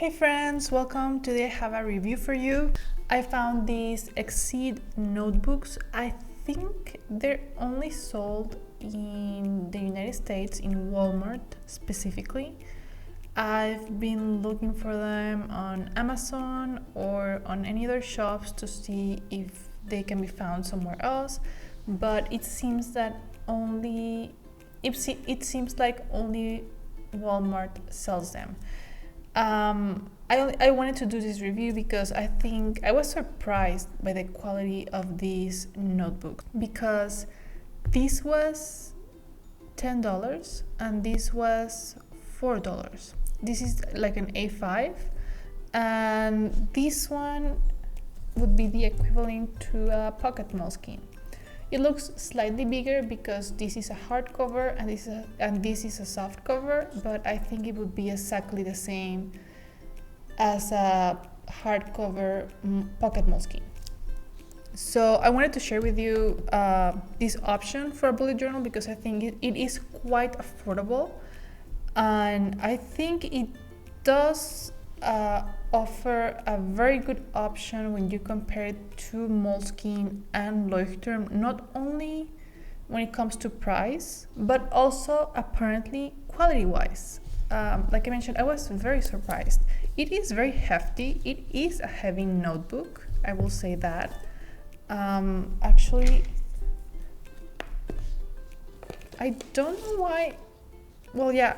Hey friends, welcome. Today I have a review for you. I found these Exceed notebooks. I think they're only sold in the United States, in Walmart specifically. I've been looking for them on Amazon or on any other shops to see if they can be found somewhere else, but it seems like only Walmart sells them. I wanted to do this review because I think I was surprised by the quality of these notebooks, because this was $10 and this was $4. This is like an A5, and this one would be the equivalent to a pocket Moleskine. It looks slightly bigger because this is a hardcover and this is a soft cover, but I think it would be exactly the same as a hardcover pocket Moleskine. So I wanted to share with you this option for a bullet journal because I think it is quite affordable, and I think it does offer a very good option when you compare it to Moleskine and Leuchtturm, not only when it comes to price, but also apparently quality-wise. Like I mentioned, I was very surprised. It is very hefty. It is a heavy notebook, I will say that. Actually, I don't know why. Well, yeah,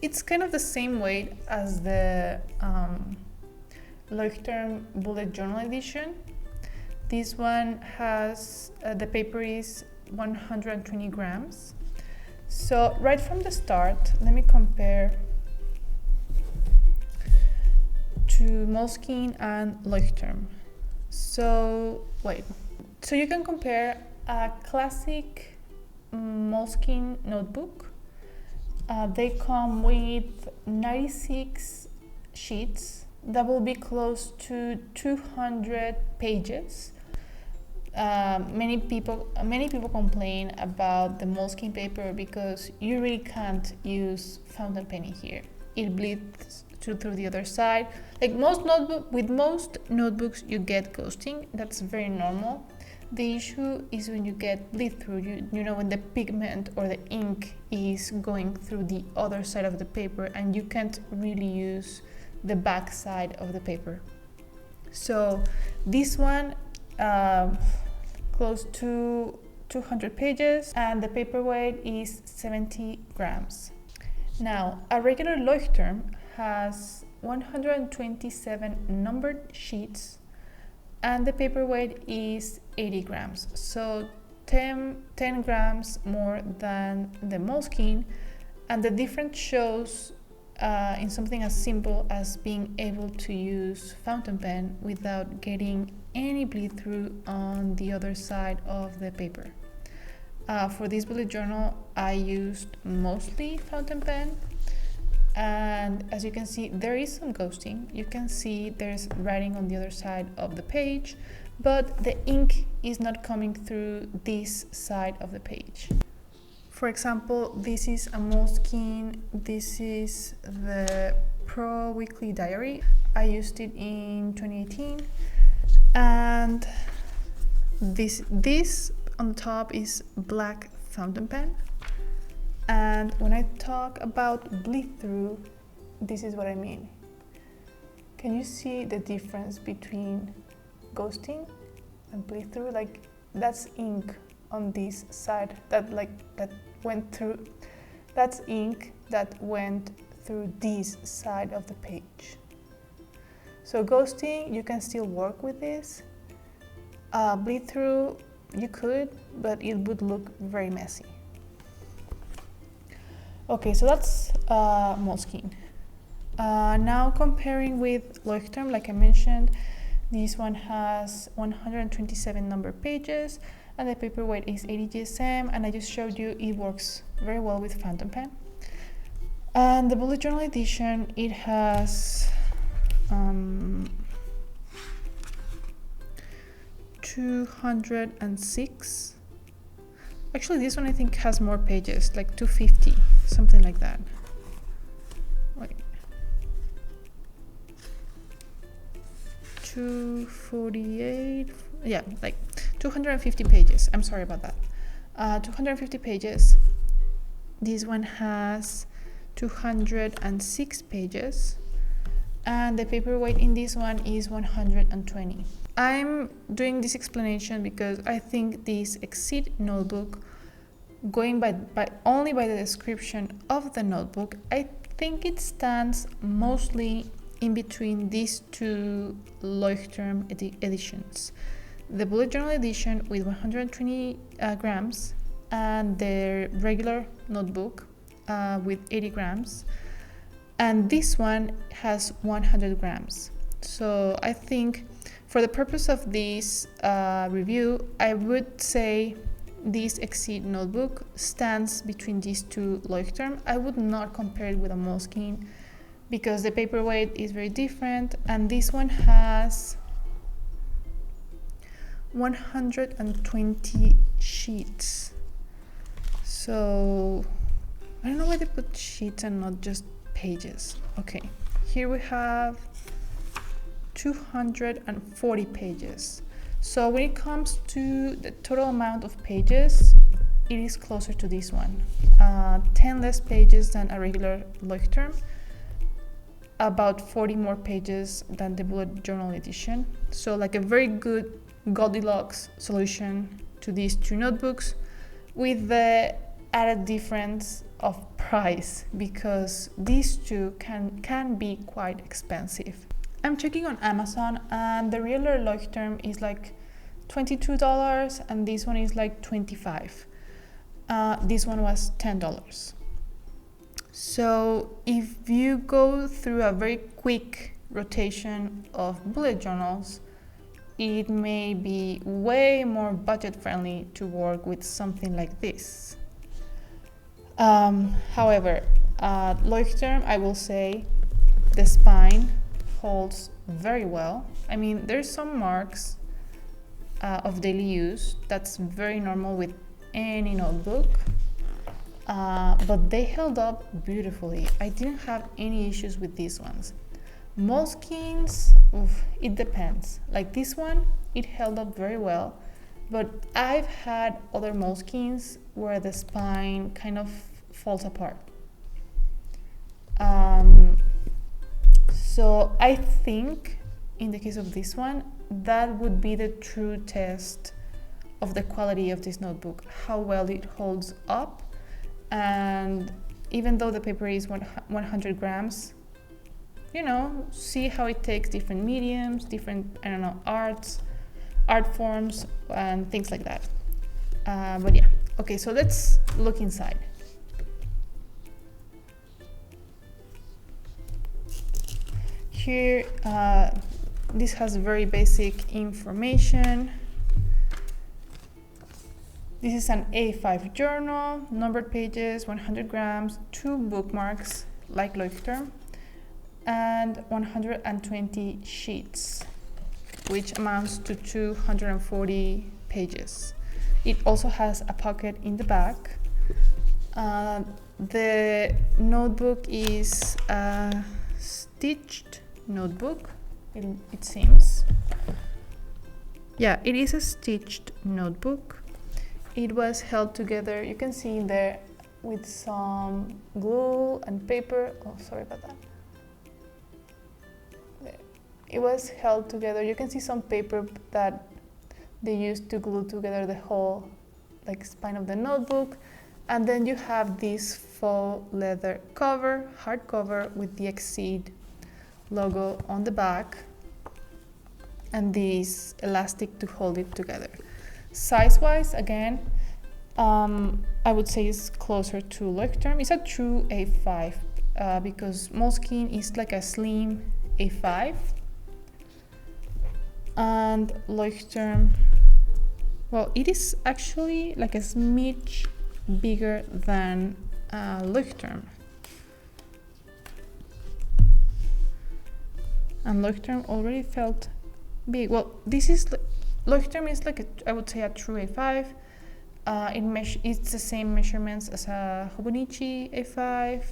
it's kind of the same weight as the Leuchtturm Bullet Journal Edition. This one has, the paper is 120 grams. So right from the start, let me compare to Moleskine and Leuchtturm. So you can compare a classic Moleskine notebook. They come with 96 sheets that will be close to 200 pages. Many people complain about the Moleskine paper because you really can't use fountain penning here. It bleeds through the other side. Like with most notebooks, you get ghosting. That's very normal. The issue is when you get bleed through, you know, when the pigment or the ink is going through the other side of the paper and you can't really use the back side of the paper. So this one, close to 200 pages, and the paper weight is 70 grams. Now, a regular Leuchtturm has 127 numbered sheets, and the paper weight is 80 grams, so 10 grams more than the Moleskine, and the difference shows in something as simple as being able to use fountain pen without getting any bleed through on the other side of the paper. For this bullet journal, I used mostly fountain pen, and as you can see, there is some ghosting. You can see there's writing on the other side of the page, but the ink is not coming through this side of the page. For example, this is a Moleskine. This is the Pro Weekly Diary. I used it in 2018, and this on the top is black fountain pen. And when I talk about bleed through, this is what I mean. Can you see the difference between ghosting and bleed through? Like, that's ink on this side that went through. That's ink that went through this side of the page. So ghosting, you can still work with this. Bleed through, you could, but it would look very messy. Okay, so that's Moleskine. Now comparing with Leuchtturm, like I mentioned, this one has 127 number pages and the paper weight is 80 GSM, and I just showed you it works very well with fountain pen. And the bullet journal edition, it has 206. Actually, this one I think has more pages, like 250, something like that. Wait. 248, yeah, like 250 pages. I'm sorry about that. 250 pages. This one has 206 pages, and the paperweight in this one is 120. I'm doing this explanation because I think this Exceed notebook, going by only by the description of the notebook, I think it stands mostly in between these two Leuchtturm editions. The bullet journal edition with 120 grams and the regular notebook with 80 grams. And this one has 100 grams. So I think for the purpose of this review, I would say this Exceed notebook stands between these two Leuchtturm. I would not compare it with a Moleskine because the paperweight is very different, and this one has 120 sheets. So I don't know why they put sheets and not just pages. Okay, here we have 240 pages. So when it comes to the total amount of pages, it is closer to this one. 10 less pages than a regular Leuchtturm, about 40 more pages than the bullet journal edition. So like a very good Goldilocks solution to these two notebooks, with the added difference of price, because these two can be quite expensive. I'm checking on Amazon, and the regular Leuchtturm is like $22 and this one is like $25. This one was $10. So if you go through a very quick rotation of bullet journals, it may be way more budget friendly to work with something like this. However, Leuchtturm, I will say, the spine holds very well. I mean, there's some marks of daily use. That's very normal with any notebook. But they held up beautifully. I didn't have any issues with these ones. Moleskines, it depends. Like this one, it held up very well, but I've had other Moleskines where the spine kind of falls apart. So I think in the case of this one, that would be the true test of the quality of this notebook, how well it holds up. And even though the paper is 100 grams, you know, see how it takes different mediums, different, I don't know, art forms and things like that. But yeah, okay, so let's look inside. Here, this has very basic information. This is an A5 journal, numbered pages, 100 grams, 2 bookmarks, like Leuchtturm, and 120 sheets, which amounts to 240 pages. It also has a pocket in the back. The notebook is a stitched notebook, it seems. Yeah, it is a stitched notebook. It was held together, you can see in there, with some glue and paper. Oh, sorry about that. It was held together. You can see some paper that they used to glue together the whole spine of the notebook. And then you have this faux leather cover, hardcover, with the Exceed logo on the back, and this elastic to hold it together. Size-wise, again, I would say it's closer to Leuchtturm. It's a true A5 because Moleskine is like a slim A5, and Leuchtturm, well, it is actually like a smidge bigger than Leuchtturm. And Leuchtturm already felt big. Well, this is Leuchtturm is like I would say a true A5. It's the same measurements as a Hobonichi A5,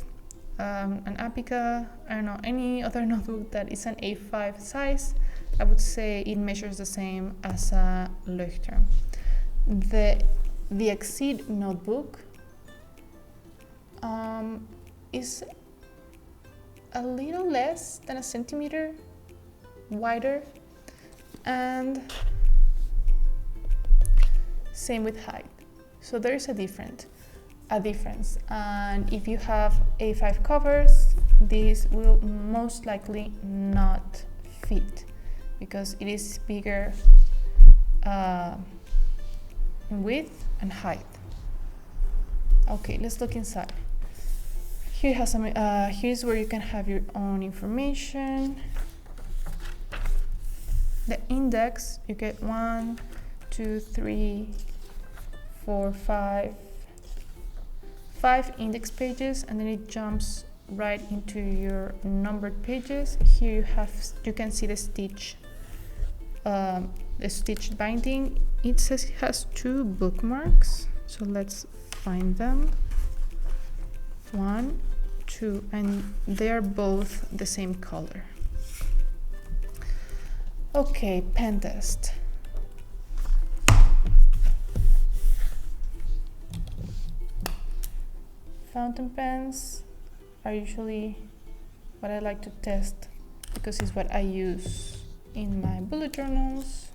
an Apica, I don't know, any other notebook that is an A5 size. I would say it measures the same as a Leuchtturm. The Exceed notebook is a little less than a centimeter wider, and same with height. So there is a difference. And if you have A5 covers, this will most likely not fit because it is bigger in width and height. Okay, let's look inside. Here has some. Here's where you can have your own information. The index, you get 1, 2, 3, 4, 5 index pages, and then it jumps right into your numbered pages. Here you can see the stitched binding. It says it has 2 bookmarks, so let's find them. 1, 2, and they are both the same color. Okay, pen test. Fountain pens are usually what I like to test because it's what I use in my bullet journals.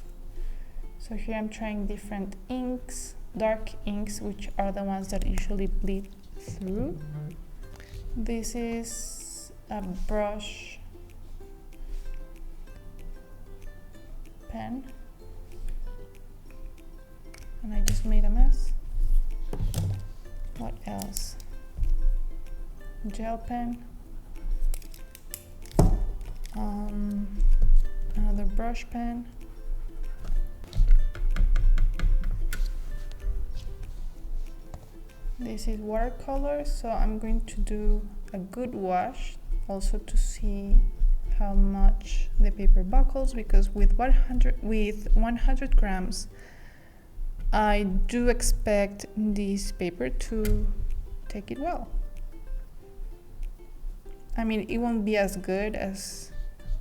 So here I'm trying different inks, dark inks, which are the ones that usually bleed through. This is a brush pen, and I just made a mess. What else? Gel pen, another brush pen, this is watercolor, so I'm going to do a good wash also to see how much the paper buckles, because with 100 grams I do expect this paper to take it well. I mean, it won't be as good as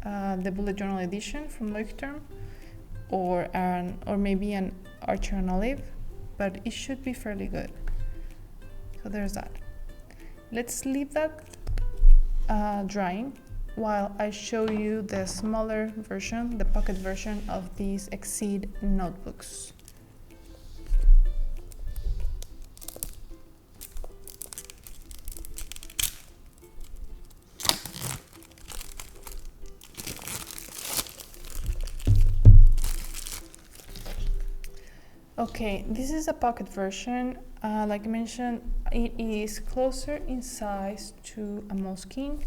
the bullet journal edition from Leuchtturm or maybe an Archer and Olive, but it should be fairly good. So there's that. Let's leave that drying while I show you the smaller version, the pocket version of these Exceed notebooks. Okay, this is a pocket version. Like I mentioned, it is closer in size to a Moleskine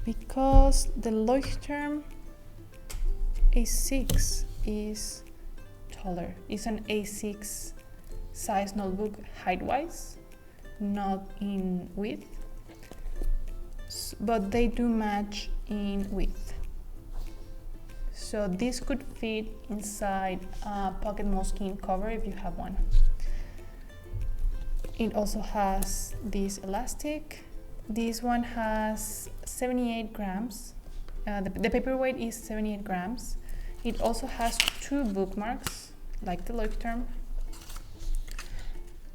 because the Leuchtturm A6 is taller. It's an A6 size notebook height-wise, not in width, but they do match in width. So this could fit inside a pocket Moleskine cover if you have one. It also has this elastic. This one has 78 grams. The paperweight is 78 grams. It also has 2 bookmarks, like the Leuchtturm.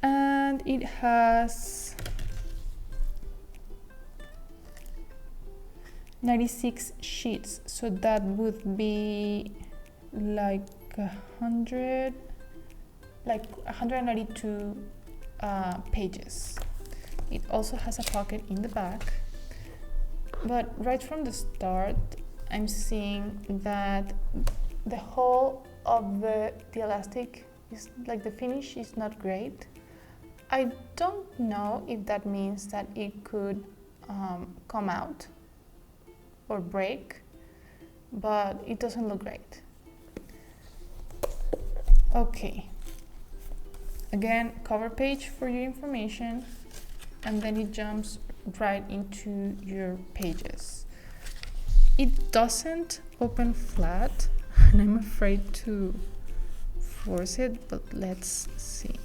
And it has 96 sheets, so that would be like 192 pages. It also has a pocket in the back, but right from the start I'm seeing that the whole of the elastic is like the finish is not great. I don't know if that means that it could come out or break, but it doesn't look great. Okay, again, cover page for your information, and then it jumps right into your pages. It doesn't open flat, and I'm afraid to force it, but let's see.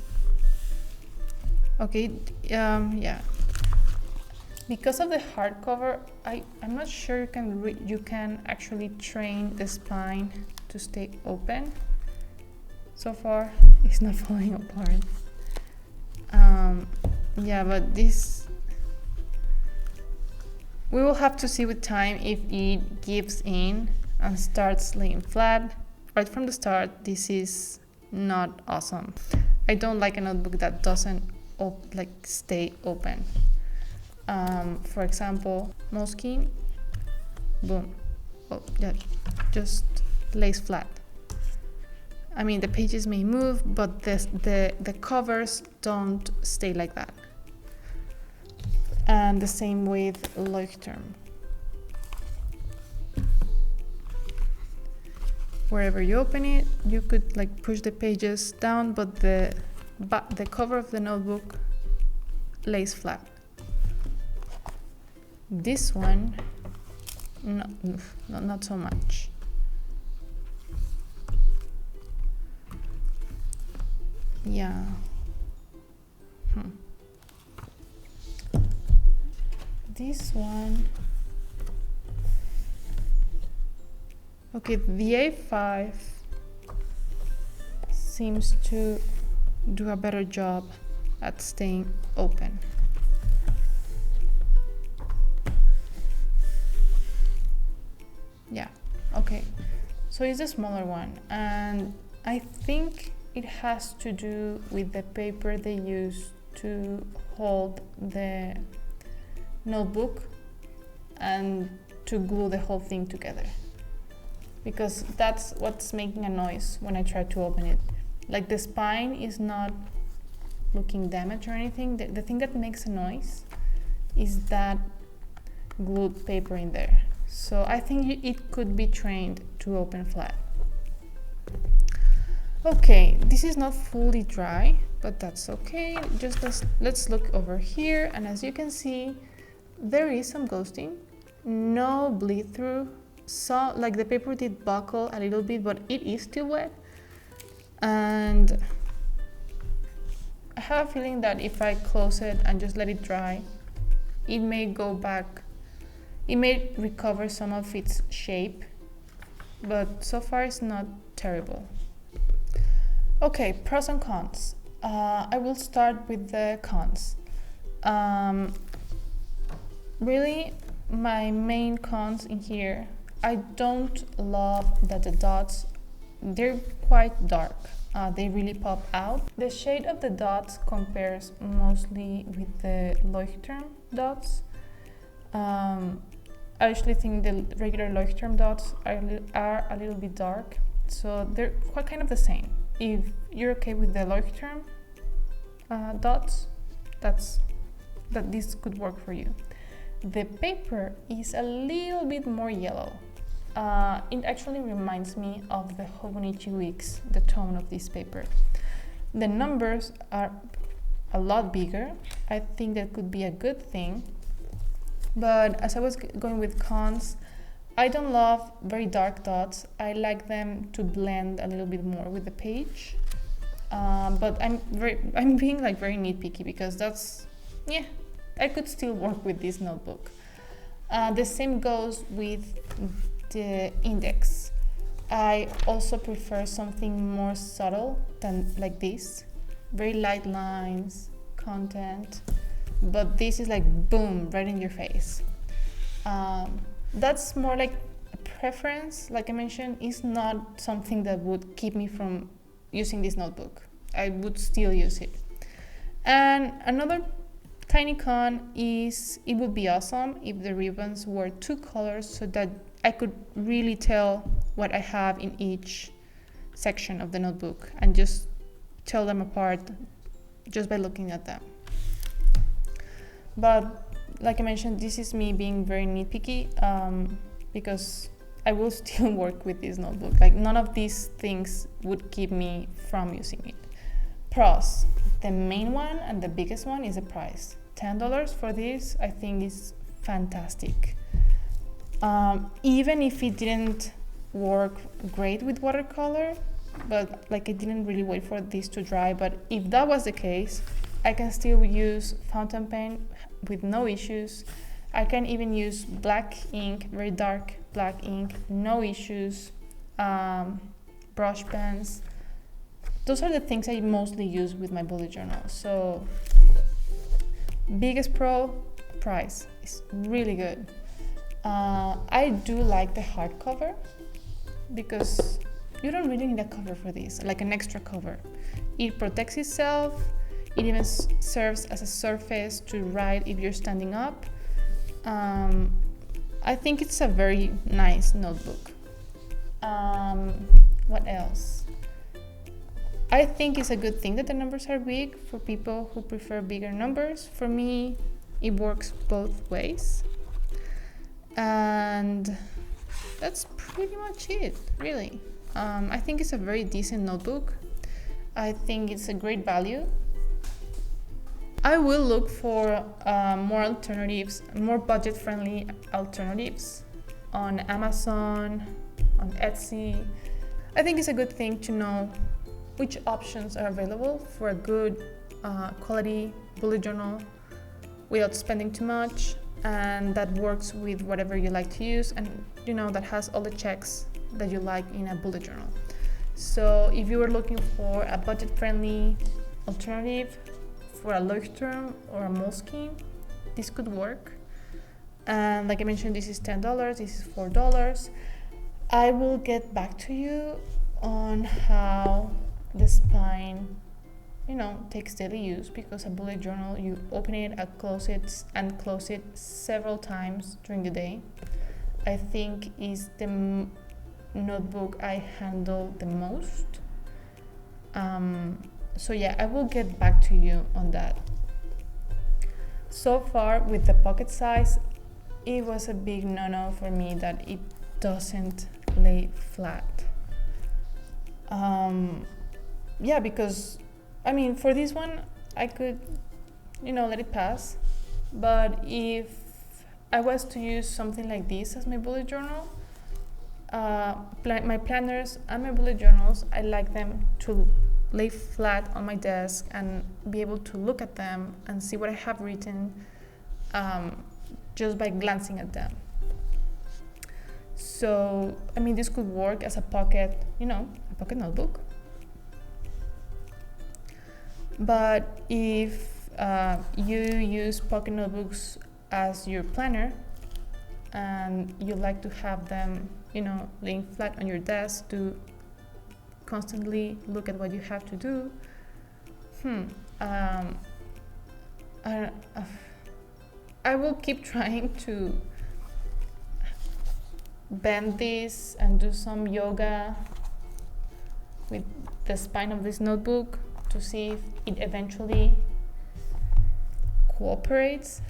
Okay, yeah, Because of the hardcover, I'm not sure you can actually train the spine to stay open. So far, it's not falling apart. Yeah, but this, we will have to see with time if it gives in and starts laying flat. Right from the start, this is not awesome. I don't like a notebook that doesn't stay open. For example, Moleskine, boom, oh yeah, just lays flat. I mean, the pages may move, but the covers don't stay like that. And the same with Leuchtturm. Wherever you open it, you could like push the pages down, but the cover of the notebook lays flat. This one, not so much. Yeah. This one. Okay, the A5 seems to do a better job at staying open. Yeah, okay. So it's a smaller one, and I think it has to do with the paper they use to hold the notebook and to glue the whole thing together, because that's what's making a noise when I try to open it. Like the spine is not looking damaged or anything. The thing that makes a noise is that glued paper in there. So I think it could be trained to open flat. Okay, this is not fully dry, but that's okay. Just let's look over here, and as you can see, there is some ghosting, no bleed through. So like the paper did buckle a little bit, but it is still wet. And I have a feeling that if I close it and just let it dry, it may go back, it may recover some of its shape, but so far it's not terrible. Okay, pros and cons. I will start with the cons. Really, my main cons in here, I don't love that the dots, they're quite dark. They really pop out. The shade of the dots compares mostly with the Leuchtturm dots. I actually think the regular Leuchtturm dots are a little bit dark, so they're quite kind of the same. If you're okay with the Leuchtturm dots, that this could work for you. The paper is a little bit more yellow. It actually reminds me of the Hobonichi Weeks, the tone of this paper. The numbers are a lot bigger. I think that could be a good thing. But as I was going with cons, I don't love very dark dots. I like them to blend a little bit more with the page. But I'm being like very nitpicky because I could still work with this notebook. The same goes with the index. I also prefer something more subtle than like this. Very light lines, content, but this is like boom, right in your face. That's more like a preference. Like I mentioned, it's not something that would keep me from using this notebook. I would still use it. And another tiny con is it would be awesome if the ribbons were two colors so that I could really tell what I have in each section of the notebook and just tell them apart just by looking at them. But like I mentioned, this is me being very nitpicky because I will still work with this notebook. Like none of these things would keep me from using it. Pros. The main one and the biggest one is the price. $10 for this, I think is fantastic. Even if it didn't work great with watercolor, but like I didn't really wait for this to dry, but if that was the case, I can still use fountain pen with no issues. I can even use black ink, very dark black ink, no issues. Brush pens. Those are the things I mostly use with my bullet journal. So biggest pro, price is really good. I do like the hardcover because you don't really need a cover for this, like an extra cover. It protects itself. It even serves as a surface to write if you're standing up. I think it's a very nice notebook. What else? I think it's a good thing that the numbers are big for people who prefer bigger numbers. For me, it works both ways. And that's pretty much it, really. I think it's a very decent notebook. I think it's a great value. I will look for more alternatives, more budget-friendly alternatives on Amazon, on Etsy. I think it's a good thing to know which options are available for a good quality bullet journal without spending too much, and that works with whatever you like to use, and that has all the checks that you like in a bullet journal. So if you were looking for a budget-friendly alternative for a Leuchtturm or a Moleskine, this could work. And like I mentioned, this is $10, this is $4. I will get back to you on how the spine takes daily use, because a bullet journal, you open it and close it several times during the day. I think is the notebook I handle the most. So yeah, I will get back to you on that. So far with the pocket size, it was a big no-no for me that it doesn't lay flat. Yeah, because for this one I could let it pass, but if I was to use something like this as my bullet journal, my planners and my bullet journals, I like them to lay flat on my desk and be able to look at them and see what I have written just by glancing at them. So this could work as a pocket notebook. But if you use pocket notebooks as your planner and you like to have them laying flat on your desk to constantly look at what you have to do, I will keep trying to bend this and do some yoga with the spine of this notebook to see if it eventually cooperates.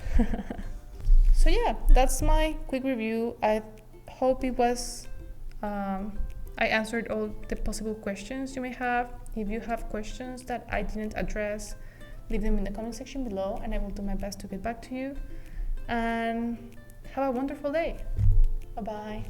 So yeah, that's my quick review. I hope it was I answered all the possible questions you may have. If you have questions that I didn't address, leave them in the comment section below and I will do my best to get back to you. And have a wonderful day. Bye-bye.